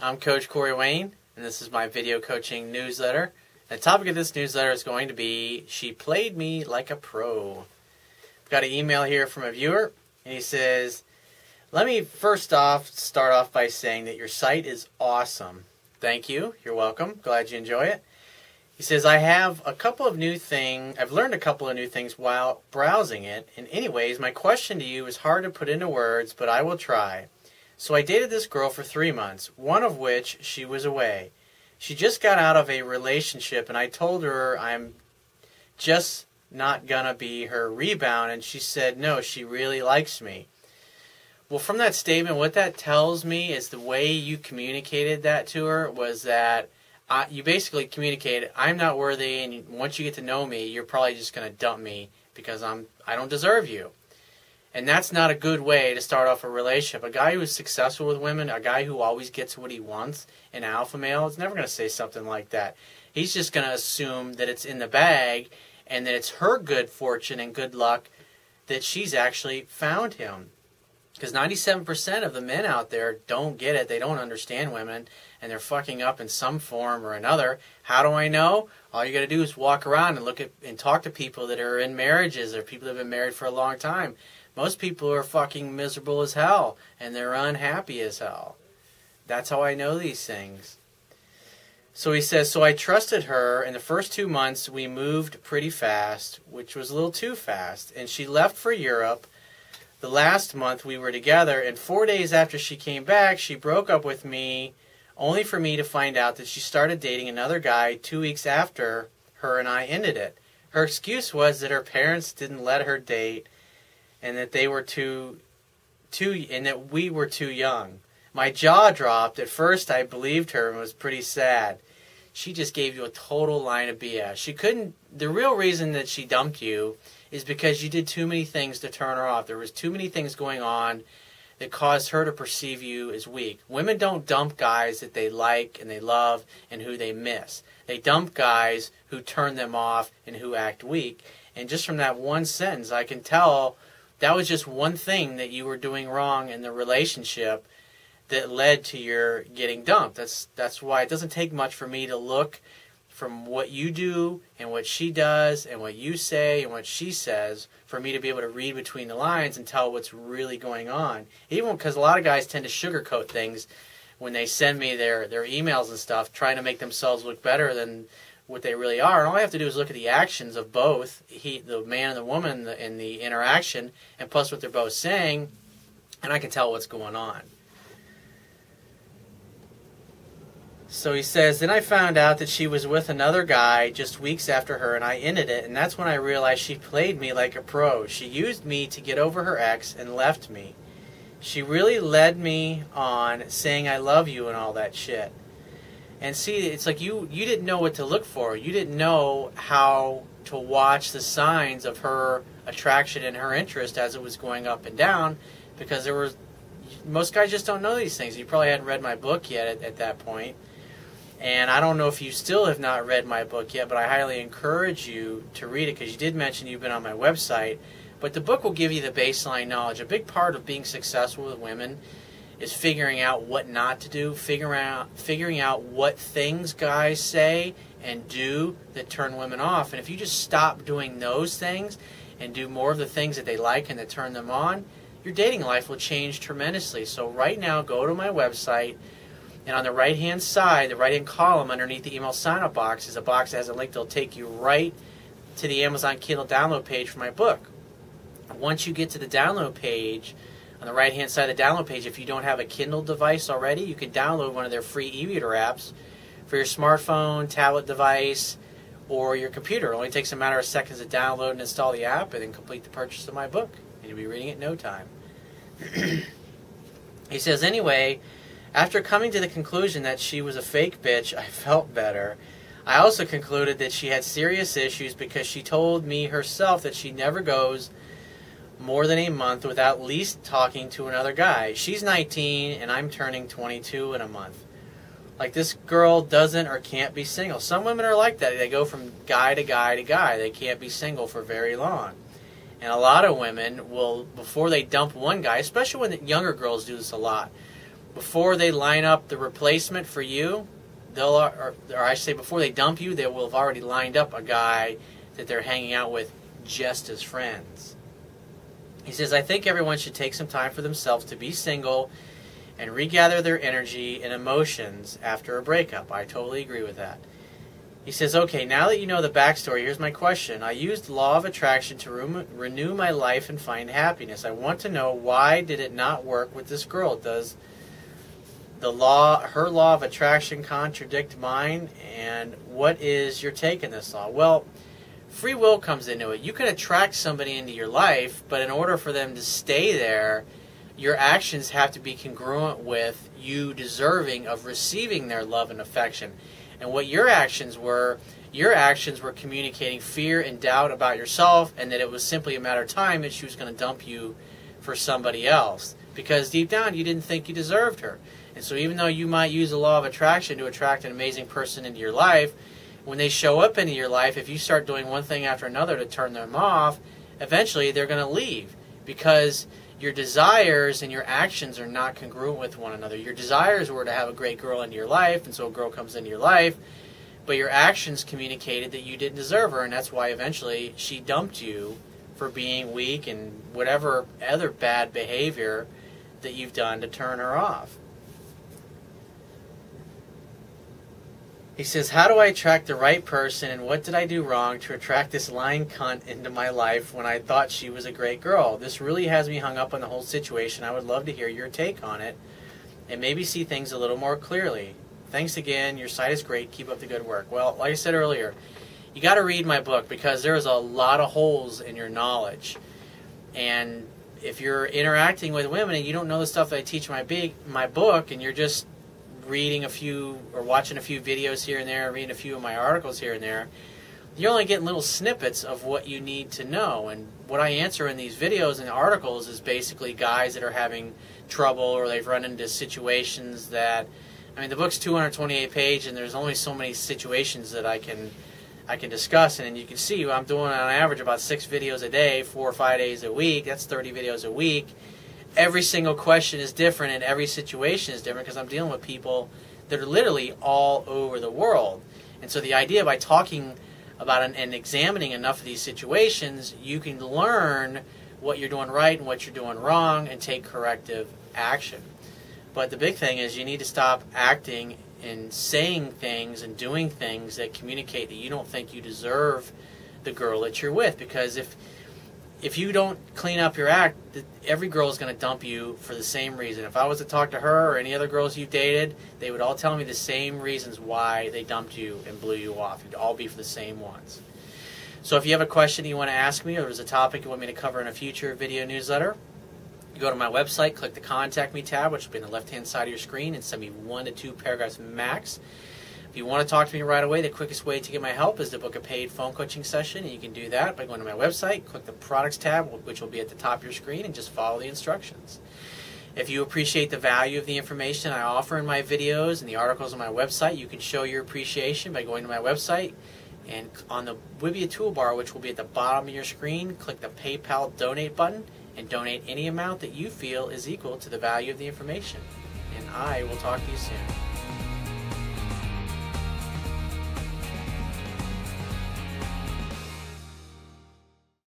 I'm Coach Corey Wayne, and this is my video coaching newsletter. The topic of this newsletter is going to be, She Played Me Like a Pro. I've got an email here from a viewer, and he says, let me first off start off by saying that your site is awesome. Thank you. You're welcome. Glad you enjoy it. He says, I've learned a couple of new things while browsing it. And anyways, my question to you is hard to put into words, but I will try. So I dated this girl for 3 months, one of which she was away. She just got out of a relationship, and I told her I'm just not going to be her rebound, and she said no, she really likes me. Well, from that statement, what that tells me is the way you communicated that to her was that you basically communicated, I'm not worthy, and once you get to know me, you're probably just going to dump me because I don't deserve you. And that's not a good way to start off a relationship. A guy who is successful with women, a guy who always gets what he wants, an alpha male, is never going to say something like that. He's just going to assume that it's in the bag and that it's her good fortune and good luck that she's actually found him. Because 97% of the men out there don't get it. They don't understand women, and they're fucking up in some form or another. How do I know? All you got to do is walk around and look at and talk to people that are in marriages or people that have been married for a long time. Most people are fucking miserable as hell, and they're unhappy as hell. That's how I know these things. So he says, so I trusted her. In the first 2 months, we moved pretty fast, which was a little too fast, and she left for Europe. The last month we were together, and 4 days after she came back, she broke up with me, only for me to find out that she started dating another guy 2 weeks after her and I ended it. Her excuse was that her parents didn't let her date, and that they were and that we were too young. My jaw dropped. At first, I believed her and was pretty sad. She just gave you a total line of BS. The real reason that she dumped you is because you did too many things to turn her off. There was too many things going on that caused her to perceive you as weak. Women don't dump guys that they like and they love and who they miss. They dump guys who turn them off and who act weak. And just from that one sentence, I can tell that was just one thing that you were doing wrong in the relationship that led to your getting dumped. That's why it doesn't take much for me to look from what you do and what she does and what you say and what she says for me to be able to read between the lines and tell what's really going on. Even because a lot of guys tend to sugarcoat things when they send me their emails and stuff, trying to make themselves look better than what they really are. And all I have to do is look at the actions of both, the man and the woman, in the interaction, and plus what they're both saying, and I can tell what's going on. So he says, then I found out that she was with another guy just weeks after her, and I ended it, and that's when I realized she played me like a pro. She used me to get over her ex and left me. She really led me on saying I love you and all that shit. And see, it's like you didn't know what to look for. You didn't know how to watch the signs of her attraction and her interest as it was going up and down, because most guys just don't know these things. You probably hadn't read my book yet at that point. And I don't know if you still have not read my book yet, but I highly encourage you to read it, because you did mention you've been on my website. But the book will give you the baseline knowledge. A big part of being successful with women is figuring out what not to do, figuring out what things guys say and do that turn women off. And if you just stop doing those things and do more of the things that they like and that turn them on, your dating life will change tremendously. So right now, go to my website, and on the right-hand side, the right-hand column underneath the email sign-up box is a box that has a link that will take you right to the Amazon Kindle download page for my book. Once you get to the download page, on the right-hand side of the download page, if you don't have a Kindle device already, you can download one of their free e-reader apps for your smartphone, tablet device, or your computer. It only takes a matter of seconds to download and install the app, and then complete the purchase of my book. And you'll be reading it in no time. He says, anyway, after coming to the conclusion that she was a fake bitch, I felt better. I also concluded that she had serious issues because she told me herself that she never goes more than a month without at least talking to another guy. She's 19 and I'm turning 22 in a month. Like, this girl doesn't or can't be single. Some women are like that. They go from guy to guy to guy. They can't be single for very long. And a lot of women will, before they dump one guy, especially when younger girls do this a lot, before they line up the replacement for you, or I should say before they dump you, they will have already lined up a guy that they're hanging out with just as friends. He says, I think everyone should take some time for themselves to be single and regather their energy and emotions after a breakup. I totally agree with that. He says, okay, now that you know the backstory, here's my question. I used the law of attraction to renew my life and find happiness. I want to know, why did it not work with this girl? Does her law of attraction contradict mine? And what is your take on this law? Well, free will comes into it. You can attract somebody into your life, but in order for them to stay there, your actions have to be congruent with you deserving of receiving their love and affection. And what your actions were communicating fear and doubt about yourself, and that it was simply a matter of time that she was going to dump you for somebody else. Because deep down, you didn't think you deserved her. And so even though you might use the law of attraction to attract an amazing person into your life, when they show up into your life, if you start doing one thing after another to turn them off, eventually they're going to leave. Because your desires and your actions are not congruent with one another. Your desires were to have a great girl into your life, and so a girl comes into your life, but your actions communicated that you didn't deserve her, and that's why eventually she dumped you for being weak and whatever other bad behavior that you've done to turn her off. He says, how do I attract the right person, and what did I do wrong to attract this lying cunt into my life when I thought she was a great girl? This really has me hung up on the whole situation. I would love to hear your take on it and maybe see things a little more clearly. Thanks again. Your site is great. Keep up the good work. Well, like I said earlier, you got to read my book because there's a lot of holes in your knowledge. And if you're interacting with women and you don't know the stuff that I teach in my book, and you're just reading a few or watching a few videos here and there, reading a few of my articles here and there, you're only getting little snippets of what you need to know. And what I answer in these videos and articles is basically guys that are having trouble, or they've run into situations that, I mean, the book's 228 pages, and there's only so many situations that I can discuss. And you can see I'm doing on average about 6 videos a day, 4 or 5 days a week. That's 30 videos a week. Every single question is different, and every situation is different, because I'm dealing with people that are literally all over the world. And so the idea, by talking about and examining enough of these situations, you can learn what you're doing right and what you're doing wrong and take corrective action. But the big thing is you need to stop acting and saying things and doing things that communicate that you don't think you deserve the girl that you're with. Because if you don't clean up your act, every girl is going to dump you for the same reason. If I was to talk to her or any other girls you've dated, they would all tell me the same reasons why they dumped you and blew you off. It'd all be for the same ones. So if you have a question you want to ask me, or there's a topic you want me to cover in a future video newsletter, you go to my website, click the Contact Me tab, which will be on the left-hand side of your screen, and send me 1 to 2 paragraphs max. If you want to talk to me right away, the quickest way to get my help is to book a paid phone coaching session, and you can do that by going to my website, click the Products tab, which will be at the top of your screen, and just follow the instructions. If you appreciate the value of the information I offer in my videos and the articles on my website, you can show your appreciation by going to my website, and on the Wibia toolbar, which will be at the bottom of your screen, click the PayPal donate button and donate any amount that you feel is equal to the value of the information. And I will talk to you soon.